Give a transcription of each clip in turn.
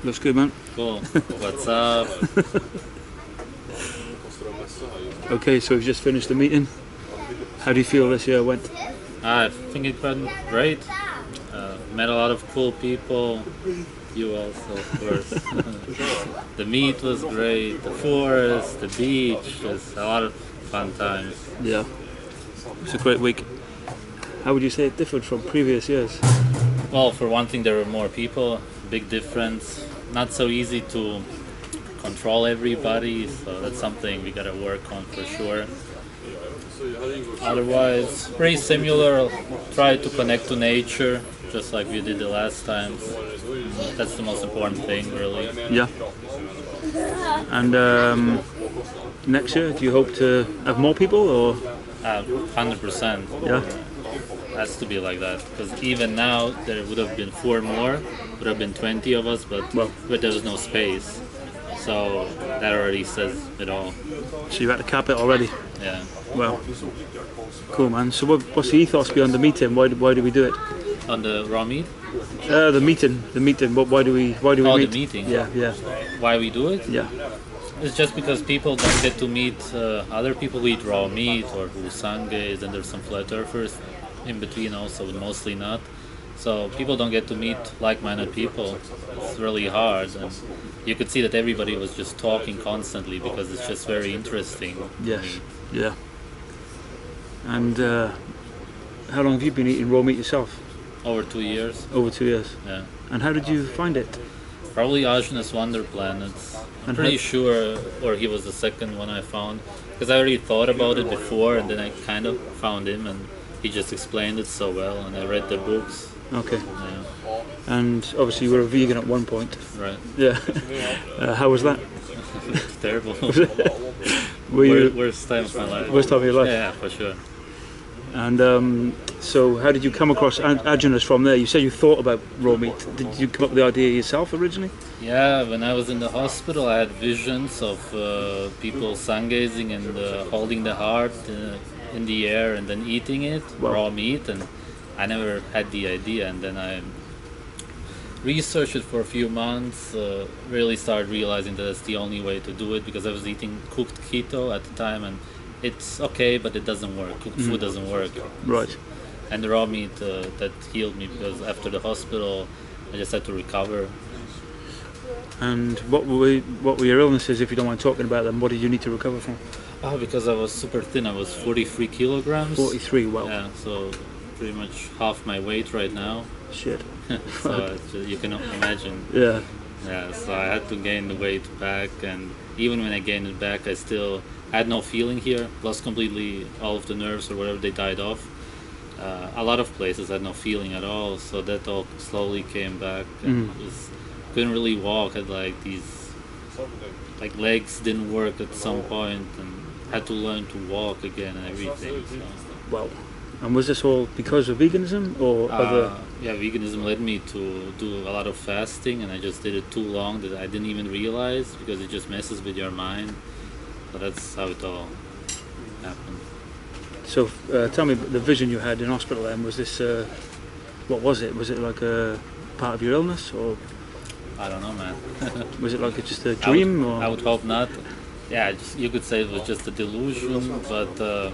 Looks good, man. Cool. What's up? Okay, so we've just finished the meeting. How do you feel this year went? I think it went great. Met a lot of cool people. You also, of course. The meet was great. The forest, the beach, just a lot of fun times. Yeah. It's a great week. How would you say it differed from previous years? Well, for one thing, there were more people. Big difference. Not so easy to control everybody, so that's something we gotta work on for sure. Otherwise, pretty similar. I'll try to connect to nature, just like we did the last times. That's the most important thing, really. Yeah. And next year, do you hope to have more people, or? 100%. Yeah. Has to be like that, because even now there would have been 4 more, would have been 20 of us, but there was no space. So that already says it all. So you had to cap it already? Yeah. Well, cool, man. So what's the ethos behind the meeting? Why do we do it? On the raw meat? The meeting. Why do we meet? The meeting? Yeah. Why we do it? Yeah. It's just because people don't get to meet other people who eat raw meat or who sangays, and there's some flat earthers in between also, but mostly not. So people don't get to meet like-minded people. It's really hard, and you could see that everybody was just talking constantly because it's just very interesting. Yes. Yeah. And how long have you been eating raw meat yourself? Over 2 years. Over 2 years. Yeah. And how did you find it? Probably Ajna's Wonder Planets. I'm pretty sure, or he was the second one I found, because I already thought about it before, and then I kind of found him, and he just explained it so well, and I read the books. Okay. Yeah. And obviously you were a vegan at one point. Right. Yeah. How was that? Terrible. Were you worst time of my life. Worst time of your life? Yeah, for sure. And so how did you come across Ajna's from there? You said you thought about raw meat. Did you come up with the idea yourself originally? Yeah, when I was in the hospital I had visions of people sun-gazing and holding the heart in the air and then eating it, raw meat, and I never had the idea, and then I researched it for a few months, really started realizing that that's the only way to do it, because I was eating cooked keto at the time, and it's okay, but it doesn't work. Cooked food doesn't work. Right. And the raw meat, that healed me, because after the hospital I just had to recover. And what were your illnesses, if you don't mind talking about them? What did you need to recover from? Because I was super thin. I was 43 kilograms. 43, wow. Yeah, so pretty much half my weight right now. Shit. So you can imagine. Yeah. Yeah, so I had to gain the weight back, and even when I gained it back, I had no feeling here. Lost completely all of the nerves or whatever, they died off. A lot of places had no feeling at all, so that all slowly came back. And just couldn't really walk. Had these legs didn't work at some point, and had to learn to walk again and everything. So. Wow. And was this all because of veganism or other? Yeah, veganism led me to do a lot of fasting, and I just did it too long that I didn't even realize, because it just messes with your mind. So that's how it all happened. So tell me the vision you had in hospital then. Was this, what was it? Was it like a part of your illness, or? I don't know, man. Was it like just a dream? I would hope not. Yeah, you could say it was just a delusion, but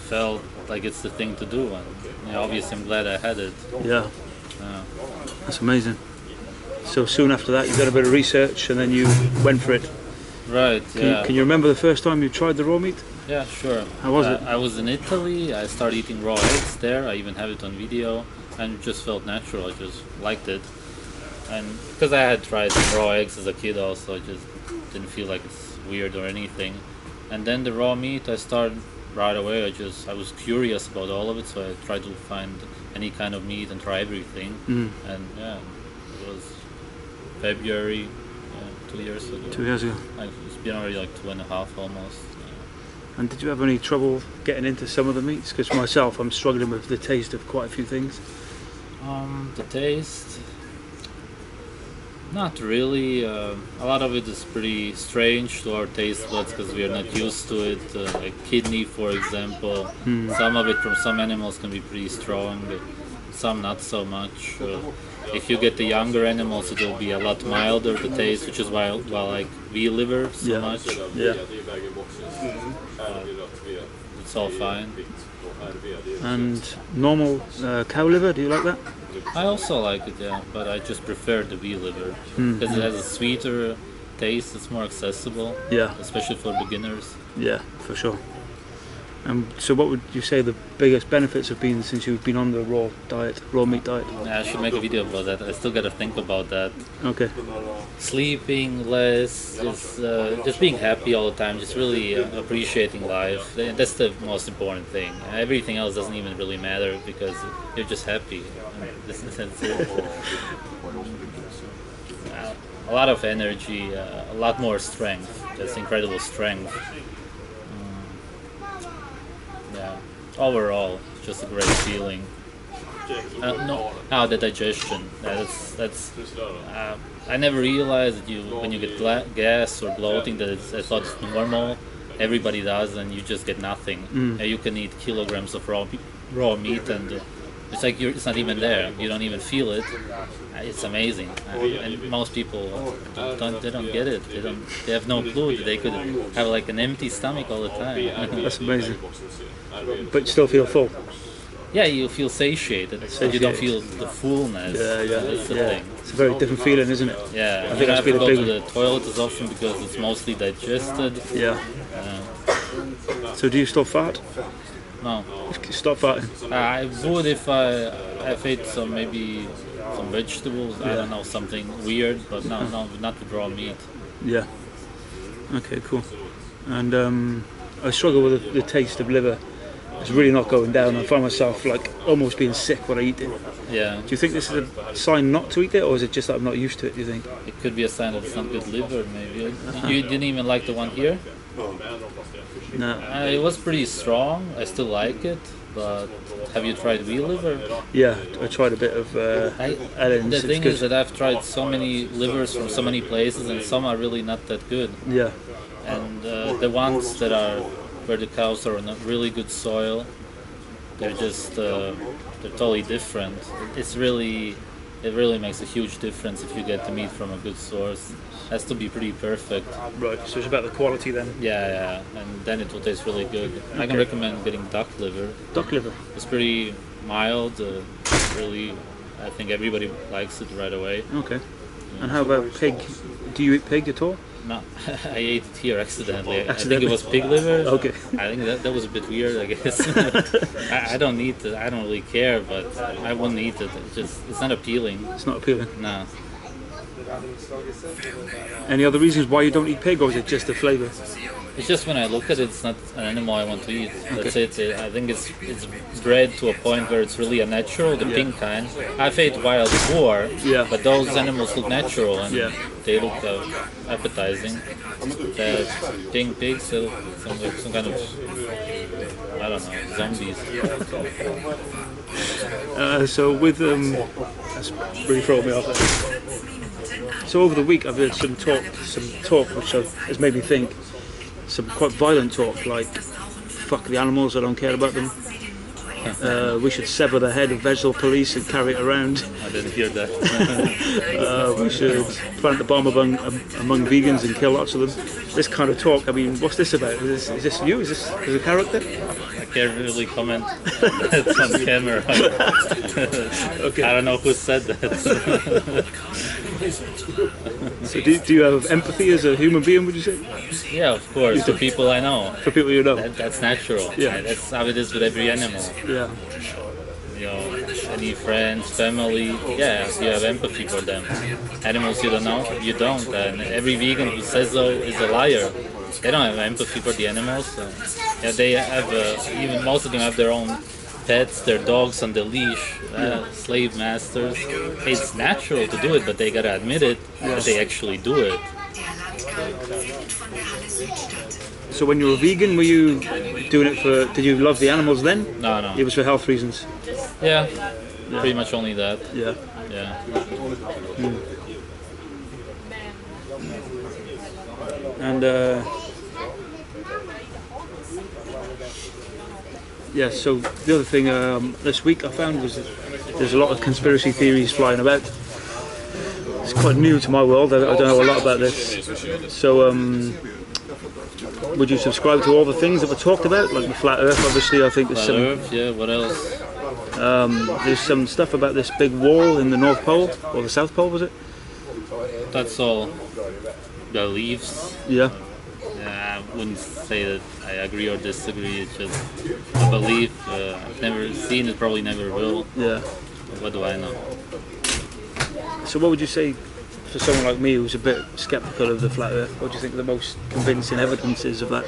felt like it's the thing to do, and obviously I'm glad I had it. Yeah. That's amazing. So soon after that you did a bit of research and then you went for it. Right, Can you remember the first time you tried the raw meat? Yeah, sure. How was it? I was in Italy, I started eating raw eggs there, I even have it on video, and it just felt natural, I just liked it. And because I had tried raw eggs as a kid also, I just didn't feel like it's weird or anything. And then the raw meat, I started right away. I was curious about all of it, so I tried to find any kind of meat and try everything. And yeah, it was February 2 years ago. 2 years ago. It's been already like 2.5 almost. And did you have any trouble getting into some of the meats? Because myself, I'm struggling with the taste of quite a few things. The taste, not really. A lot of it is pretty strange to our taste buds because we are not used to it. Like kidney, for example, some of it from some animals can be pretty strong. some not so much. If you get the younger animals, it will be a lot milder the taste, which is why I like veal liver so much. Yeah. It's all fine. And normal cow liver, do you like that? I also like it, yeah, but I just prefer the veal liver because it has a sweeter taste. It's more accessible, Yeah. especially for beginners. Yeah, for sure. So what would you say the biggest benefits have been since you've been on the raw meat diet? Yeah, I should make a video about that. I still gotta think about that. Okay. Sleeping less, just being happy all the time, just really appreciating life. That's the most important thing. Everything else doesn't even really matter because you're just happy. That's it. A lot of energy, a lot more strength. Just incredible strength. Yeah. Overall, it's just a great feeling. The digestion. That's. I never realized that when you get gas or bloating, I thought it's normal. Everybody does, and you just get nothing. You can eat kilograms of raw meat, and it's like it's not even there. You don't even feel it. It's amazing, and most people don't get it. They have no clue that they could have like an empty stomach all the time. That's amazing. But you still feel full. Yeah, you feel satiated. You don't feel the fullness. Yeah. That's the thing. It's a very different feeling, isn't it? Yeah, I think that's have to been a go big to the toilet as often because it's mostly digested. Yeah. So do you still fart? No, Stop farting. I would if I ate some vegetables. I don't know, something weird, but no, not with raw meat. Yeah. Okay, cool. And I struggle with the taste of liver. It's really not going down. I find myself like almost being sick when I eat it. Yeah. Do you think this is a sign not to eat it, or is it just that I'm not used to it? Do you think? It could be a sign that it's not good liver, maybe. You didn't even like the one here? No. It was pretty strong. I still like it, but have you tried veal liver? Yeah, I tried a bit of Ellen's. The thing is that I've tried so many livers from so many places, and some are really not that good. Yeah. And the ones that are where the cows are in a really good soil, they're just they're totally different. It really makes a huge difference if you get the meat from a good source. It has to be pretty perfect. Right, so it's about the quality then. Yeah, and then it will taste really good. I can recommend getting duck liver. Duck liver. It's pretty mild. Really, I think everybody likes it right away. Okay. And how about pig? Do you eat pig at all? No, I ate it here accidentally. I think it was pig liver. Okay. I think that was a bit weird, I guess. I don't eat it. I don't really care, but I wouldn't eat it. It's not appealing. It's not appealing. No. Any other reasons why you don't eat pig, or is it just the flavour? It's just when I look at it, it's not an animal I want to eat. That's it. I think it's bred to a point where it's really unnatural, the pink kind. I've ate wild boar, but those animals look natural and they look appetizing. The pink pigs, they look like some kind of, I don't know, zombies. So with that's really throwing me off there. So over the week I've heard some talk which has made me think. Some quite violent talk, like fuck the animals, I don't care about them. We should sever the head of vessel police and carry it around. I didn't hear that. We should plant the bomb among vegans and kill lots of them. This kind of talk, I mean, what's this about? Is this you? Is this a character? I can't really comment. That's on camera. Okay. I don't know who said that. So do you have empathy as a human being, would you say? Yeah, of course, for people I know. For people you know? That's natural. Yeah. That's how it is with every animal. Yeah. You know, any friends, family, yeah, you have empathy for them. Animals you don't know, you don't. And every vegan who says so is a liar. They don't have empathy for the animals. So. Yeah, they have, even most of them have their own pets, their dogs on the leash, slave masters. It's natural to do it, but they gotta admit it that they actually do it. So when you were vegan, were you doing it for, did you love the animals then? No. It was for health reasons? Yeah, pretty much only that. Yeah. And Yeah, so the other thing this week I found was that there's a lot of conspiracy theories flying about. It's quite new to my world, I don't know a lot about this. So would you subscribe to all the things that were talked about? Like the flat earth, obviously, I think there's Flat some... Earth, yeah, what else? There's some stuff about this big wall in the North Pole, or the South Pole, was it? That's all beliefs. Yeah. I wouldn't say that I agree or disagree, it's just a belief. I've never seen it, probably never will. Yeah. What do I know? So what would you say for someone like me who's a bit sceptical of the flat earth? What do you think the most convincing evidence is of that?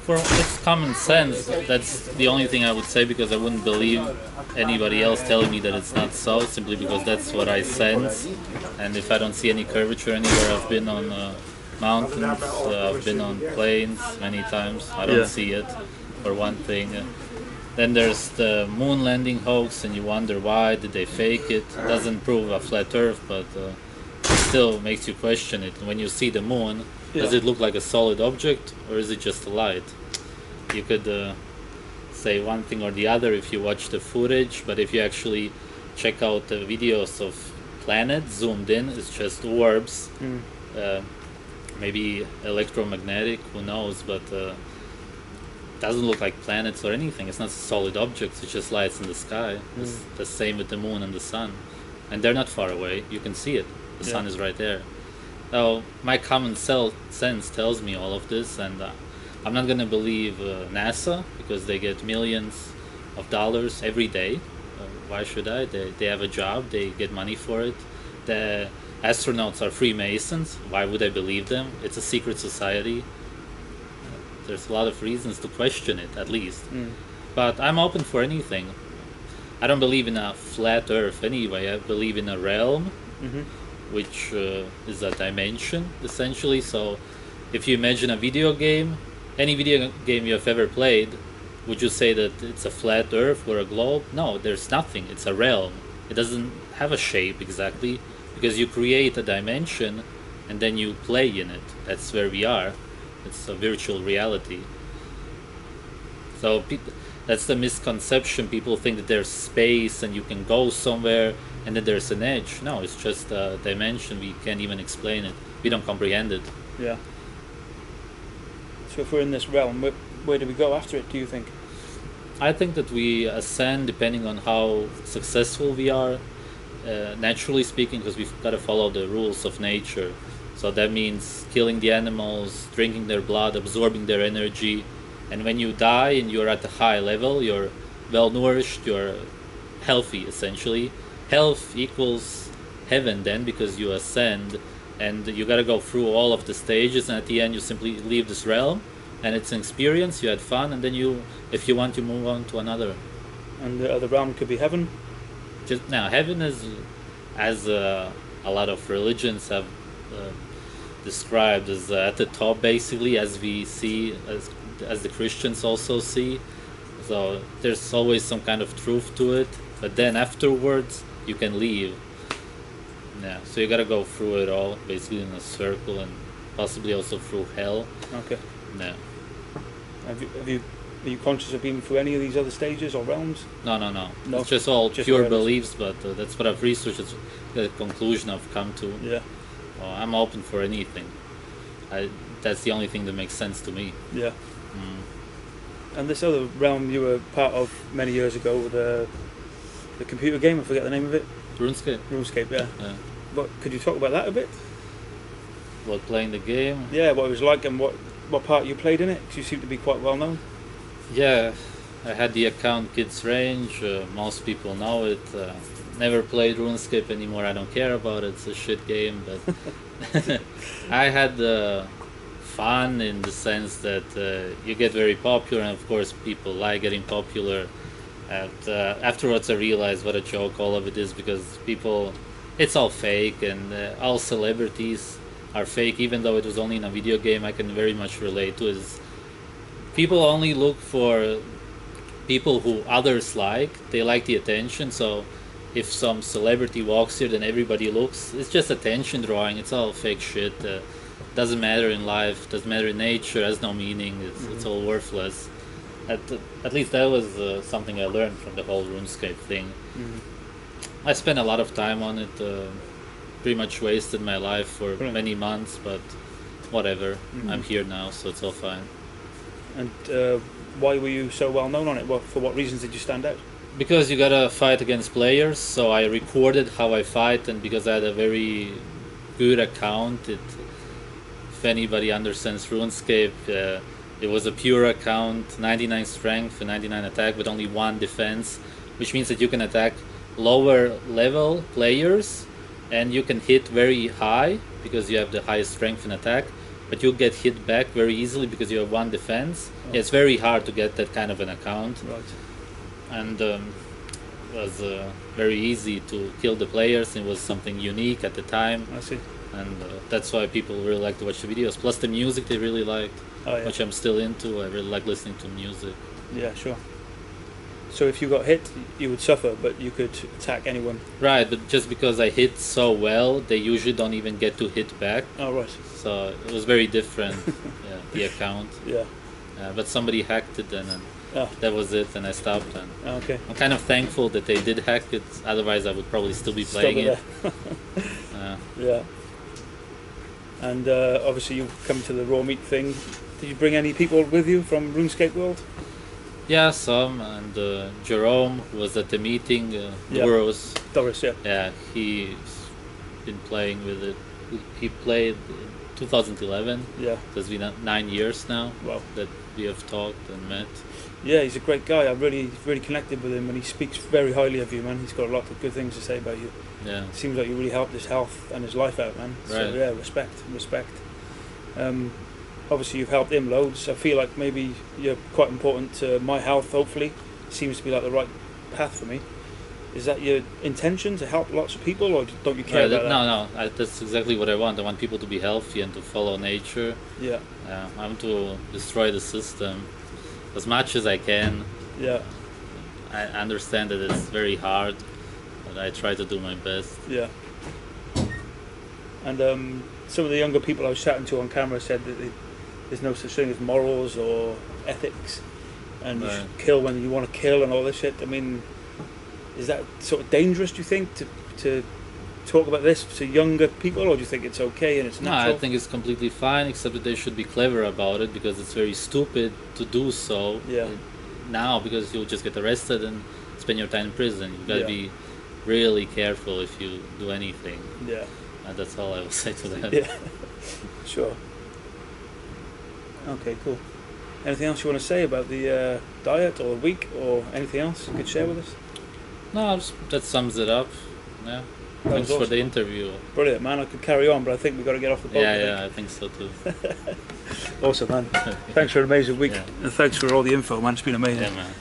For it's common sense, that's the only thing I would say, because I wouldn't believe anybody else telling me that it's not so, simply because that's what I sense. And if I don't see any curvature anywhere, I've been on mountains, I've been on planes many times, I don't see it, for one thing. Then there's the moon landing hoax, and you wonder why did they fake it. It doesn't prove a flat earth, but it still makes you question it. When you see the moon, does it look like a solid object, or is it just a light? You could say one thing or the other if you watch the footage, but if you actually check out the videos of planets zoomed in, it's just orbs, maybe electromagnetic, who knows, but doesn't look like planets or anything. It's not solid objects, it's just lights in the sky. It's the same with the moon and the sun, and they're not far away, you can see it, the sun is right there. Now my common sense tells me all of this, and I'm not gonna believe NASA, because they get millions of dollars every day. Why should I? They have a job, they get money for it. The astronauts are Freemasons. Why would I believe them? It's a secret society. There's a lot of reasons to question it, at least. But I'm open for anything. I don't believe in a flat earth anyway. I believe in a realm, which is a dimension, essentially. So if you imagine a video game, any video game you have ever played, would you say that it's a flat earth or a globe? No, there's nothing. It's a realm. It doesn't have a shape exactly, because you create a dimension and then you play in it. That's where we are. It's a virtual reality. So that's the misconception. People think that there's space and you can go somewhere and then there's an edge. No, it's just a dimension. We can't even explain it. We don't comprehend it. Yeah. So if we're in this realm, where do we go after it, do you think? I think that we ascend depending on how successful we are, naturally speaking, because we've got to follow the rules of nature. So that means killing the animals, drinking their blood, absorbing their energy. And when you die and you're at a high level, you're well nourished, you're healthy essentially. Health equals heaven then, because you ascend and you got to go through all of the stages, and at the end you simply leave this realm, and it's an experience, you had fun, and then you, if you want, you move on to another. And the other realm could be heaven? Just now, heaven is, as a lot of religions have described, as at the top basically, as we see, as the Christians also see. So there's always some kind of truth to it, but then afterwards you can leave. Yeah, so you gotta go through it all, basically in a circle, and possibly also through hell. Okay. Yeah. Are you conscious of being through any of these other stages or realms? No. No, it's just all just pure awareness. beliefs, but that's what I've researched, it's the conclusion I've come to. Yeah. I'm open for anything. That's the only thing that makes sense to me. Yeah. And this other realm you were part of many years ago, the computer game, I forget the name of it. RuneScape, yeah. But could you talk about that a bit? What, playing the game? Yeah, what it was like and what part you played in it, because you seem to be quite well known. Yeah, I had the account Kids Range, most people know it. Never played RuneScape anymore, I don't care about it, it's a shit game, but I had fun in the sense that you get very popular, and of course people like getting popular. And afterwards I realized what a joke all of it is, because people, it's all fake, and all celebrities are fake, even though it was only in a video game. I can very much relate to it. People only look for people who others like. They like the attention, so if some celebrity walks here, then everybody looks. It's just attention drawing. It's all fake shit. Doesn't matter in life, doesn't matter in nature, has no meaning. It's all worthless. at least that was something I learned from the whole RuneScape thing. I spent a lot of time on it, pretty much wasted my life for many months, but whatever, I'm here now, so it's all fine. And why were you so well known on it? For what reasons did you stand out? Because you gotta fight against players, so I recorded how I fight, and because I had a very good account, if anybody understands RuneScape, it was a pure account, 99 strength and 99 attack with only 1 defense, which means that you can attack lower level players and you can hit very high because you have the highest strength and attack, but you'll get hit back very easily because you have 1 defense. Yeah, it's very hard to get that kind of an account. Right. And it was very easy to kill the players. It was something unique at the time. I see. And that's why people really like to watch the videos. Plus the music they really liked, which I'm still into. I really like listening to music. Yeah, sure. So if you got hit, you would suffer, but you could attack anyone. Right, but just because I hit so well, they usually don't even get to hit back. Oh, right. So it was very different, the account. Yeah. But somebody hacked it, and that was it, and I stopped. And okay. I'm kind of thankful that they did hack it. Otherwise, I would probably still be playing it. Yeah. And obviously, you come to the raw meat thing. Did you bring any people with you from RuneScape World? Yeah, some, and Jerome was at the meeting. Doris, yeah, he's been playing with it. He played in 2011. Yeah, so it's been 9 years now. Wow. That we have talked and met. Yeah, he's a great guy. I really connected with him, and he speaks very highly of you, man. He's got a lot of good things to say about you. Yeah, it seems like you really helped his health and his life out, man. Right. So yeah, respect. Obviously you've helped him loads. I feel like maybe you're quite important to my health, hopefully. Seems to be like the right path for me. Is that your intention, to help lots of people, or don't you care about that? No, that's exactly what I want. I want people to be healthy and to follow nature. Yeah. I want to destroy the system as much as I can. Yeah. I understand that it's very hard, but I try to do my best. Yeah. And some of the younger people I was chatting to on camera said that there's no such thing as morals or ethics, and you should kill when you want to kill and all this shit. I mean, is that sort of dangerous, do you think, to talk about this to younger people, or do you think it's okay and it's natural? No, I think it's completely fine, except that they should be clever about it, because it's very stupid to do so now, because you'll just get arrested and spend your time in prison. You've got to be really careful if you do anything. Yeah. That's all I will say to that. Yeah, sure. Okay, cool. Anything else you want to say about the diet or the week, or anything else you could share with us? No, that sums it up. Yeah. Thanks for the interview. Brilliant, man. I could carry on, but I think we've got to get off the boat. Yeah, I think so too. Awesome, man. Thanks for an amazing week. Yeah. And thanks for all the info, man. It's been amazing. Yeah, man.